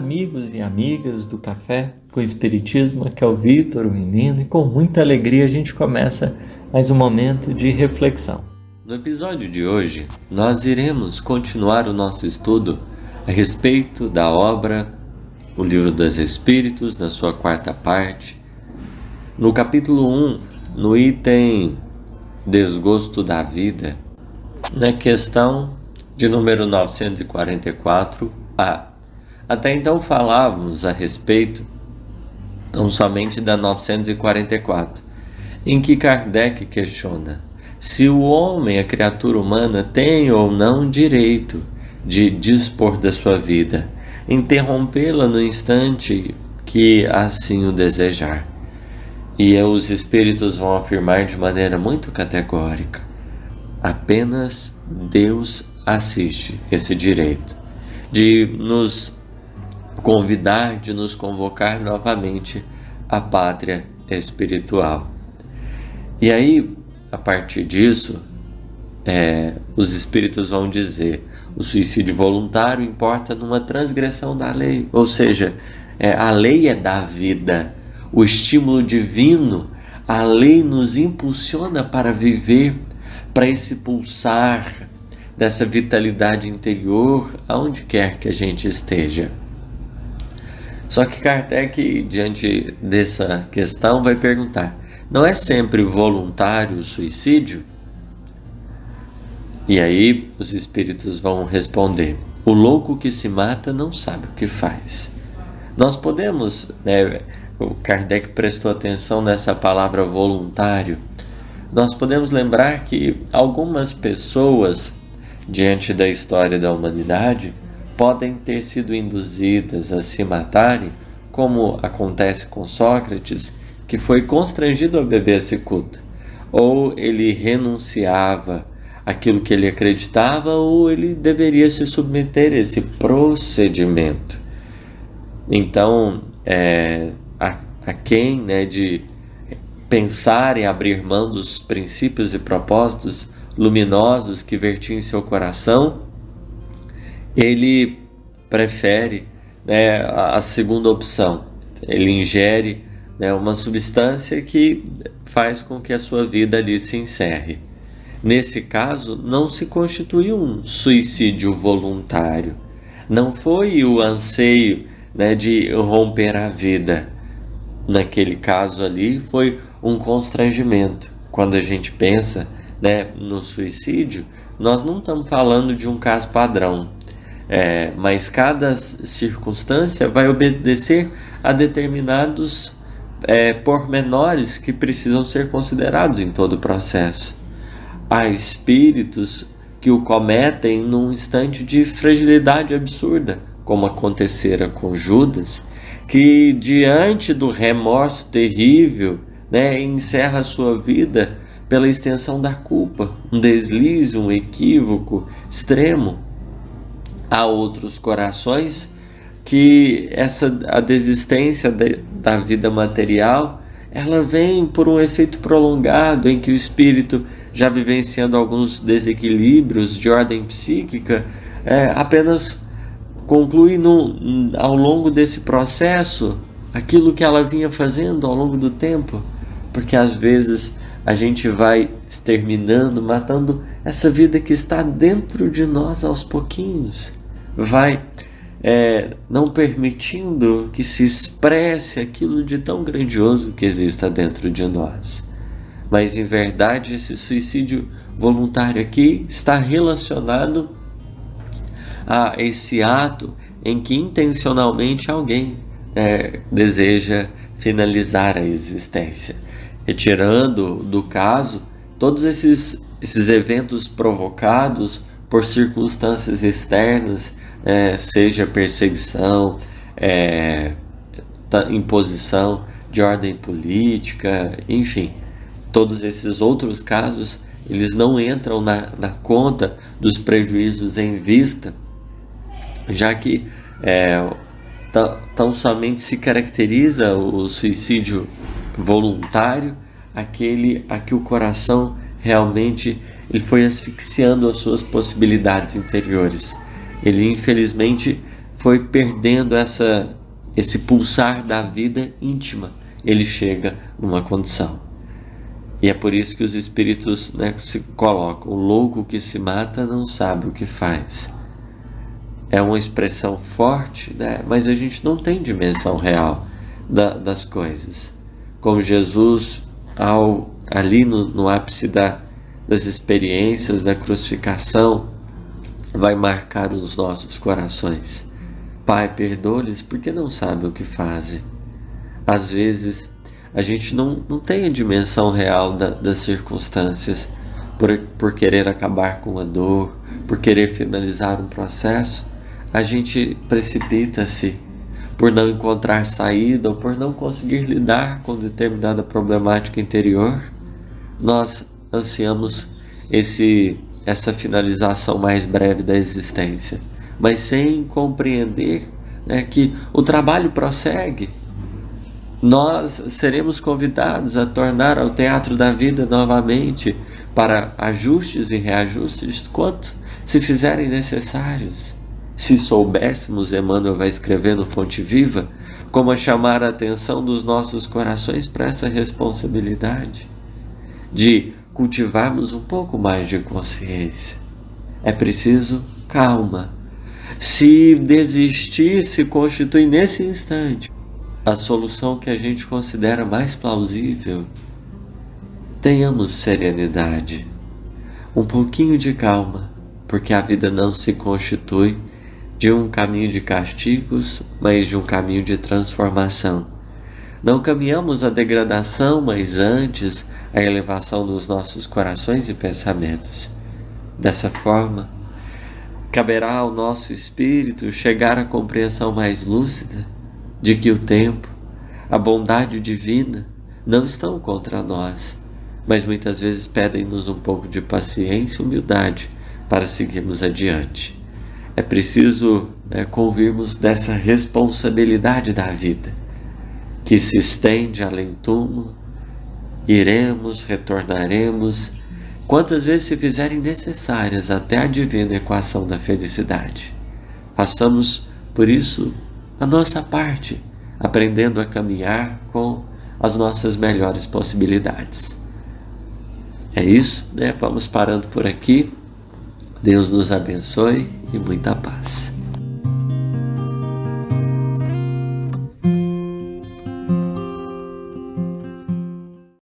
amigos e amigas do Café com Espiritismo, aqui é o Vitor, o menino, e com muita alegria a gente começa mais um momento de reflexão. No episódio de hoje, nós iremos continuar o nosso estudo a respeito da obra O Livro dos Espíritos, na sua quarta parte. No capítulo 1, no item Desgosto da Vida, na questão de número 944A. Até então falávamos a respeito tão somente da 944, em que Kardec questiona se o homem, a criatura humana, tem ou não direito de dispor da sua vida, interrompê-la no instante que assim o desejar. E os espíritos vão afirmar de maneira muito categórica: apenas Deus assiste esse direito de nos convidar, de nos convocar novamente à pátria espiritual. E aí, a partir disso, os espíritos vão dizer: o suicídio voluntário importa numa transgressão da lei, ou seja, a lei é da vida, o estímulo divino, a lei nos impulsiona para viver, para esse pulsar dessa vitalidade interior, aonde quer que a gente esteja. Só que Kardec, diante dessa questão, vai perguntar: não é sempre voluntário o suicídio? E aí os espíritos vão responder: o louco que se mata não sabe o que faz. Nós podemos, o Kardec prestou atenção nessa palavra voluntário, nós podemos lembrar que algumas pessoas, diante da história da humanidade, podem ter sido induzidas a se matarem, como acontece com Sócrates, que foi constrangido a beber a cicuta. Ou ele renunciava àquilo que ele acreditava, ou ele deveria se submeter a esse procedimento. Então, a quem de pensar em abrir mão dos princípios e propósitos luminosos que vertiam em seu coração, ele prefere a segunda opção. Ele ingere uma substância que faz com que a sua vida ali se encerre. Nesse caso, não se constituiu um suicídio voluntário. Não foi o anseio de romper a vida. Naquele caso ali, foi um constrangimento. Quando a gente pensa no suicídio, nós não estamos falando de um caso padrão. Mas cada circunstância vai obedecer a determinados pormenores que precisam ser considerados em todo o processo. Há espíritos que o cometem num instante de fragilidade absurda, como acontecera com Judas, que diante do remorso terrível encerra a sua vida pela extensão da culpa, um deslize, um equívoco extremo. Há outros corações que a desistência da vida material, ela vem por um efeito prolongado, em que o espírito, já vivenciando alguns desequilíbrios de ordem psíquica, apenas conclui ao longo desse processo aquilo que ela vinha fazendo ao longo do tempo, porque às vezes a gente vai exterminando, matando essa vida que está dentro de nós aos pouquinhos, vai não permitindo que se expresse aquilo de tão grandioso que exista dentro de nós. Mas em verdade esse suicídio voluntário aqui está relacionado a esse ato em que intencionalmente alguém deseja finalizar a existência, retirando do caso todos esses eventos provocados por circunstâncias externas, seja perseguição, imposição de ordem política, enfim, todos esses outros casos, eles não entram na conta dos prejuízos em vista, já que tão somente se caracteriza o suicídio voluntário aquele a que o coração realmente ele foi asfixiando as suas possibilidades interiores. Ele infelizmente foi perdendo esse pulsar da vida íntima, ele chega numa condição. E é por isso que os espíritos, né, se colocam: o louco que se mata não sabe o que faz. É uma expressão forte, né? Mas a gente não tem dimensão real das coisas. Como Jesus, ali no ápice das experiências da crucificação, vai marcar os nossos corações. Pai, perdoa-lhes porque não sabem o que fazem. Às vezes, a gente não tem a dimensão real das circunstâncias, por querer acabar com a dor, por querer finalizar um processo, a gente precipita-se por não encontrar saída ou por não conseguir lidar com determinada problemática interior. Nós ansiamos essa finalização mais breve da existência, mas sem compreender, né, que o trabalho prossegue. Nós seremos convidados a tornar ao teatro da vida novamente para ajustes e reajustes quanto se fizerem necessários. Se soubéssemos, Emmanuel vai escrever no Fonte Viva, como chamar a atenção dos nossos corações para essa responsabilidade de cultivarmos um pouco mais de consciência. É preciso calma. Se desistir se constitui nesse instante a solução que a gente considera mais plausível, tenhamos serenidade, um pouquinho de calma, porque a vida não se constitui de um caminho de castigos, mas de um caminho de transformação. Não caminhamos a degradação, mas antes a elevação dos nossos corações e pensamentos. Dessa forma, caberá ao nosso espírito chegar à compreensão mais lúcida de que o tempo, a bondade divina não estão contra nós, mas muitas vezes pedem-nos um pouco de paciência e humildade para seguirmos adiante. É preciso convirmos dessa responsabilidade da vida, que se estende além túmulo. Iremos, retornaremos, quantas vezes se fizerem necessárias até a divina equação da felicidade. Façamos, por isso, a nossa parte, aprendendo a caminhar com as nossas melhores possibilidades. É isso, né? Vamos parando por aqui. Deus nos abençoe e muita paz.